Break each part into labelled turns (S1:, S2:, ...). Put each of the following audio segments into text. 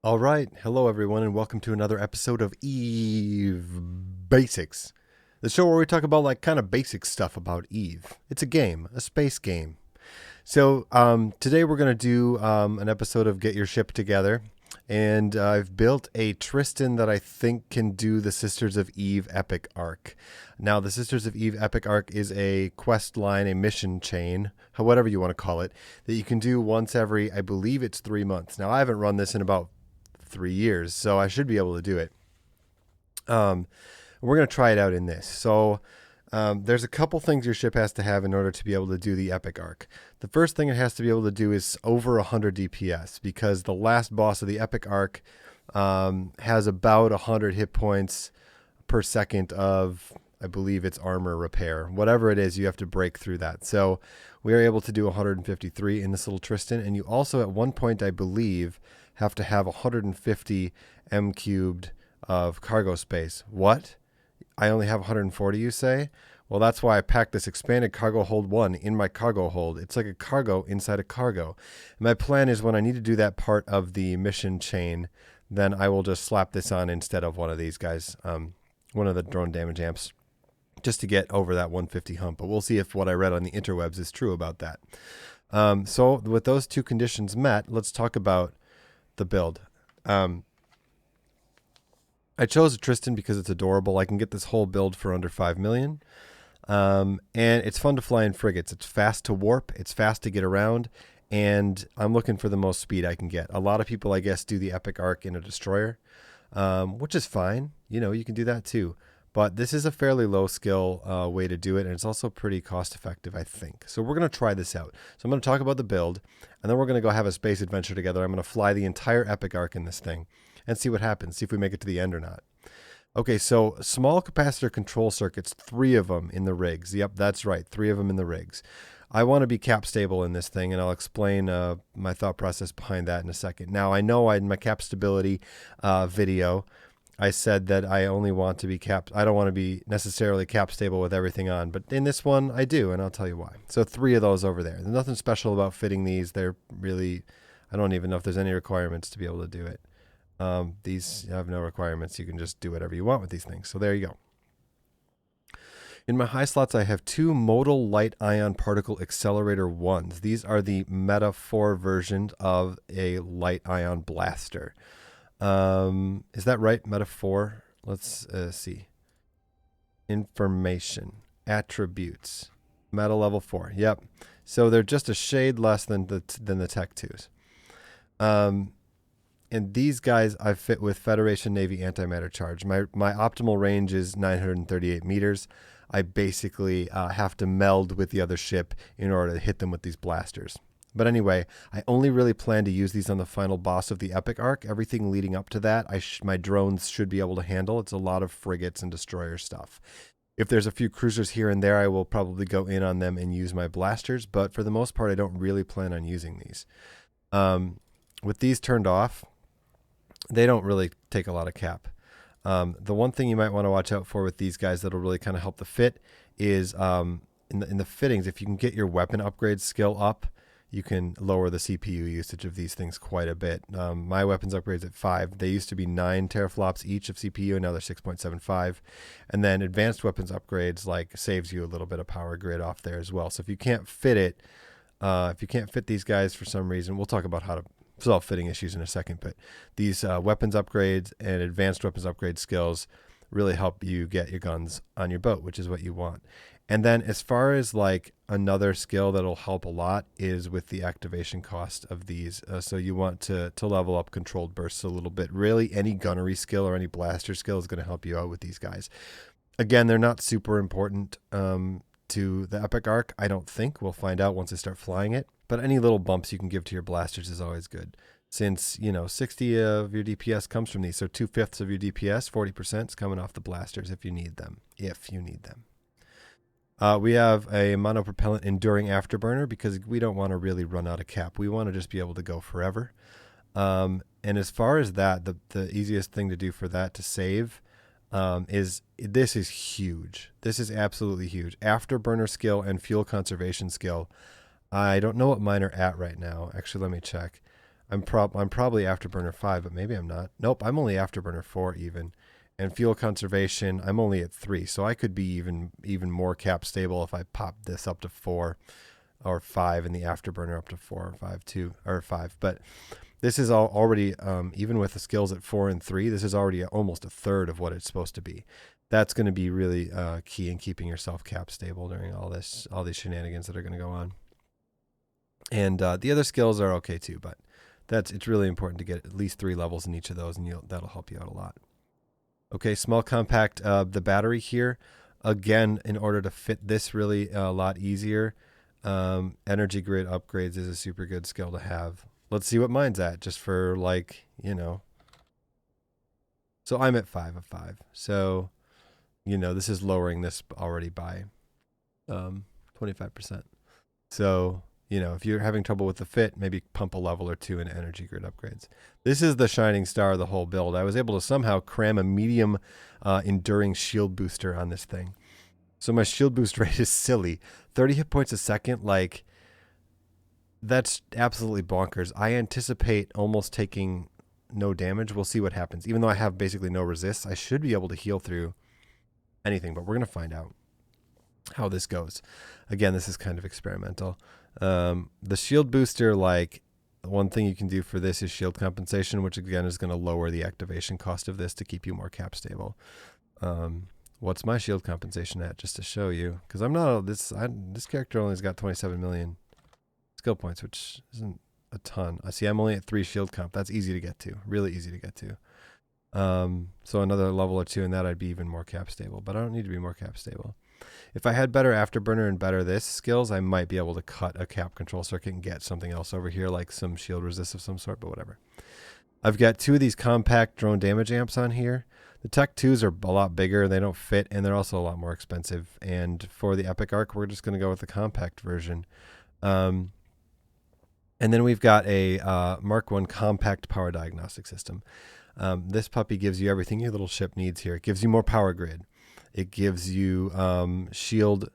S1: All right. Hello, everyone, and welcome to another episode of Eve Basics, the show where we talk about kind of basic stuff about Eve. It's a game, a space game. So today we're going to do an episode of Get Your Ship Together, and I've built a Tristan that I think can do the Sisters of Eve Epic Arc. Now, the Sisters of Eve Epic Arc is a quest line, a mission chain, whatever you want to call it, that you can do once every, I believe it's 3 months. Now, I haven't run this in about 3 years, so I should be able to do it. We're going to try it out in this. So there's a couple things your ship has to have in order to be able to do the epic arc. The first thing it has to be able to do is over 100 DPS, because the last boss of the epic arc has about 100 hit points per second of, I believe it's armor repair. Whatever it is, you have to break through that. So we are able to do 153 in this little Tristan, and you also at one point, I believe, have to have 150 M cubed of cargo space. What? I only have 140, you say? Well, that's why I packed this expanded Cargohold I in my cargo hold. It's like a cargo inside a cargo. And my plan is when I need to do that part of the mission chain, then I will just slap this on instead of one of these guys, one of the drone damage amps, just to get over that 150 hump. But we'll see if what I read on the interwebs is true about that. So with those two conditions met, let's talk about the build. I chose a Tristan because it's adorable. I can get this whole build for under 5 million. And it's fun to fly in frigates. It's fast to warp. It's fast to get around. And I'm looking for the most speed I can get. A lot of people, I guess, do the epic arc in a destroyer, which is fine. You know, you can do that too. But this is a fairly low skill way to do it, and it's also pretty cost effective, I think. So we're going to try this out. So I'm going to talk about the build, and then we're going to go have a space adventure together. I'm going to fly the entire epic arc in this thing and see what happens, see if we make it to the end or not. Okay, so small capacitor control circuits, 3 of them in the rigs. Yep, that's right, 3 of them in the rigs. I want to be cap stable in this thing, and I'll explain my thought process behind that in a second. Now, I know in my cap stability video, I said that I only want to be I don't want to be necessarily cap stable with everything on, but in this one I do, and I'll tell you why. So 3 of those over there. There's nothing special about fitting these. They're really, I don't even know if there's any requirements to be able to do it. These have no requirements. You can just do whatever you want with these things. So there you go. In my high slots, I have 2 Modal light ion particle accelerator 1s. These are the Meta 4 version of a light ion blaster. Is that right? Meta 4? Let's see. Information. Attributes. Meta level 4. Yep. So they're just a shade less than the Tech 2s. And these guys I fit with Federation Navy antimatter charge. My optimal range is 938 meters. I basically have to meld with the other ship in order to hit them with these blasters. But anyway, I only really plan to use these on the final boss of the epic arc. Everything leading up to that, my drones should be able to handle. It's a lot of frigates and destroyer stuff. If there's a few cruisers here and there, I will probably go in on them and use my blasters. But for the most part, I don't really plan on using these. With these turned off, they don't really take a lot of cap. The one thing you might want to watch out for with these guys that'll really kind of help the fit is in the fittings, if you can get your weapon upgrade skill up, you can lower the CPU usage of these things quite a bit. My weapons upgrades at 5. They used to be 9 teraflops each of CPU, and now they're 6.75. And then advanced weapons upgrades saves you a little bit of power grid off there as well. So if you can't fit it, if you can't fit these guys for some reason, we'll talk about how to solve fitting issues in a second. But these weapons upgrades and advanced weapons upgrade skills really help you get your guns on your boat, which is what you want. And then as far as another skill that'll help a lot is with the activation cost of these. So you want to level up controlled bursts a little bit. Really, any gunnery skill or any blaster skill is going to help you out with these guys. Again, they're not super important to the epic arc, I don't think. We'll find out once I start flying it. But any little bumps you can give to your blasters is always good. Since, 60 of your DPS comes from these. So 2/5 of your DPS, 40% is coming off the blasters if you need them. We have a monopropellant enduring afterburner because we don't want to really run out of cap. We want to just be able to go forever. And as far as that, the easiest thing to do for that to save this is huge. This is absolutely huge. Afterburner skill and fuel conservation skill. I don't know what mine are at right now. Actually, let me check. I'm probably Afterburner 5, but maybe I'm not. Nope, I'm only Afterburner 4 even. And fuel conservation, I'm only at 3, so I could be even more cap stable if I pop this up to 4 or 5 and the Afterburner up to 4 or 5 too, or 5. But this is already, even with the skills at 4 and 3, this is already almost a third of what it's supposed to be. That's going to be really key in keeping yourself cap stable during all these shenanigans that are going to go on. And the other skills are okay too, but it's really important to get at least 3 levels in each of those, and that'll help you out a lot. Okay, small compact, the battery here, again, in order to fit this really a lot easier, energy grid upgrades is a super good skill to have. Let's see what mine's at, just for like, So I'm at 5 of 5. So, this is lowering this already by 25%. So, if you're having trouble with the fit, maybe pump a level or 2 in energy grid upgrades. This is the shining star of the whole build. I was able to somehow cram a medium enduring shield booster on this thing. So my shield boost rate is silly. 30 hit points a second, like, that's absolutely bonkers. I anticipate almost taking no damage. We'll see what happens. Even though I have basically no resist, I should be able to heal through anything, but we're going to find out how this goes. Again, this is kind of experimental. The shield booster, like, one thing you can do for this is shield compensation, which again is going to lower the activation cost of this to keep you more cap stable. What's my shield compensation at, just to show you? Because I'm not this character only has got 27 million skill points, which isn't a ton. I see I'm only at 3 shield comp. That's easy to get to, really easy to get to. So another level or 2 in that, I'd be even more cap stable, but I don't need to be more cap stable. If I had better Afterburner and better this skills, I might be able to cut a cap control circuit and get something else over here, like some shield resist of some sort, but whatever. I've got 2 of these compact drone damage amps on here. The Tech 2s are a lot bigger, they don't fit, and they're also a lot more expensive. And for the Epic Arc, we're just going to go with the compact version. And then we've got a Mark I compact power diagnostic system. This puppy gives you everything your little ship needs here. It gives you more power grid. It gives you shield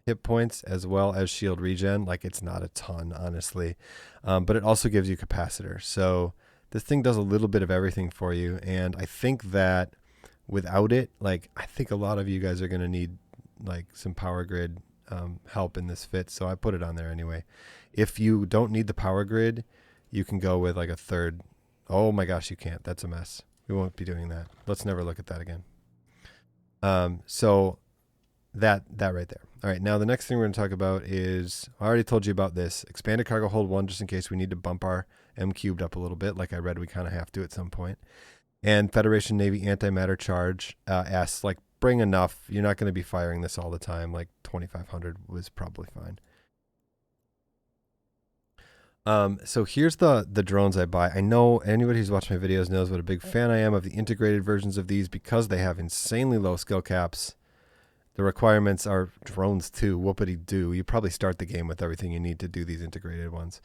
S1: hit points as well as shield regen. Like, it's not a ton, honestly. But it also gives you capacitor. So this thing does a little bit of everything for you. And I think that without it, like, I think a lot of you guys are going to need like some power grid help in this fit. So I put it on there anyway. If you don't need the power grid, you can go with like a third. Oh my gosh, you can't. That's a mess. We won't be doing that. Let's never look at that again. So that right there. All right, now the next thing we're going to talk about is, I already told you about this, expanded Cargohold I, just in case we need to bump our M cubed up a little bit. Like I read, we kind of have to at some point. And Federation Navy Antimatter charge asks, like, bring enough. You're not going to be firing this all the time. Like 2,500 was probably fine. So here's the drones I buy. I know anybody who's watched my videos knows what a big fan I am of the integrated versions of these, because they have insanely low skill caps. The requirements are drones too. Whoopity-doo. You probably start the game with everything you need to do these integrated ones.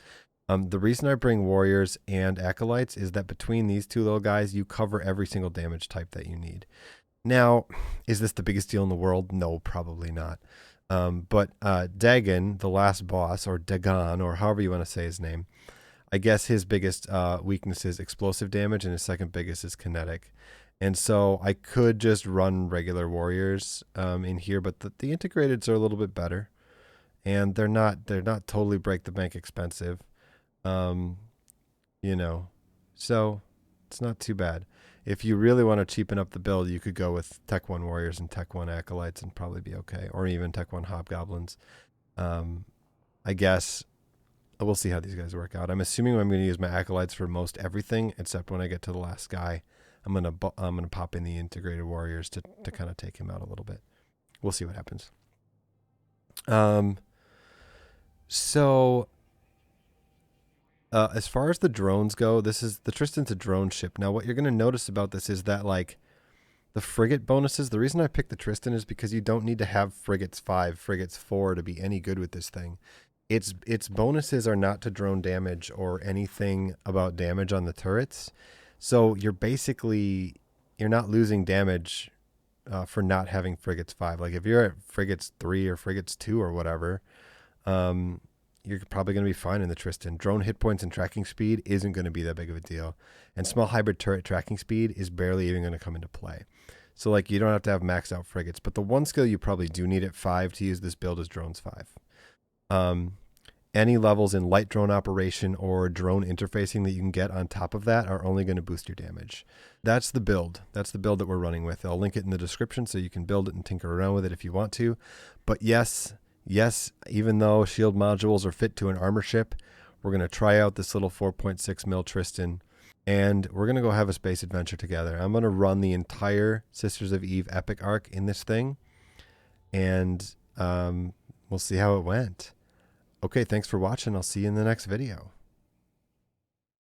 S1: The reason I bring warriors and acolytes is that between these 2 little guys, you cover every single damage type that you need. Now, is this the biggest deal in the world? No, probably not. But Dagon, the last boss, or Dagon, or however you want to say his name, I guess his biggest weakness is explosive damage, and his second biggest is kinetic. And so I could just run regular warriors in here, but the integrateds are a little bit better, and they're not totally break the bank expensive, so it's not too bad. If you really want to cheapen up the build, you could go with Tech 1 Warriors and Tech 1 Acolytes and probably be okay. Or even Tech 1 Hobgoblins. I guess we'll see how these guys work out. I'm assuming I'm going to use my Acolytes for most everything, except when I get to the last guy. I'm gonna pop in the integrated warriors to kind of take him out a little bit. We'll see what happens. So as far as the drones go, the Tristan's a drone ship. Now, what you're going to notice about this is that, like, the frigate bonuses, the reason I picked the Tristan is because you don't need to have frigates 5, frigates 4 to be any good with this thing. Its bonuses are not to drone damage or anything about damage on the turrets. So you're not losing damage for not having frigates 5. Like if you're at frigates 3 or frigates 2 or whatever, you're probably going to be fine in the Tristan. Drone hit points and tracking speed isn't going to be that big of a deal. And small hybrid turret tracking speed is barely even going to come into play. So like you don't have to have max out frigates. But the one skill you probably do need at 5 to use this build is drones 5. Any levels in light drone operation or drone interfacing that you can get on top of that are only going to boost your damage. That's the build. That's the build that we're running with. I'll link it in the description so you can build it and tinker around with it if you want to. But yes, even though shield modules are fit to an armor ship, we're going to try out this little 4.6 mil Tristan, and we're going to go have a space adventure together. I'm going to run the entire Sisters of Eve epic arc in this thing, and we'll see how it went. Okay, thanks for watching. I'll see you in the next video.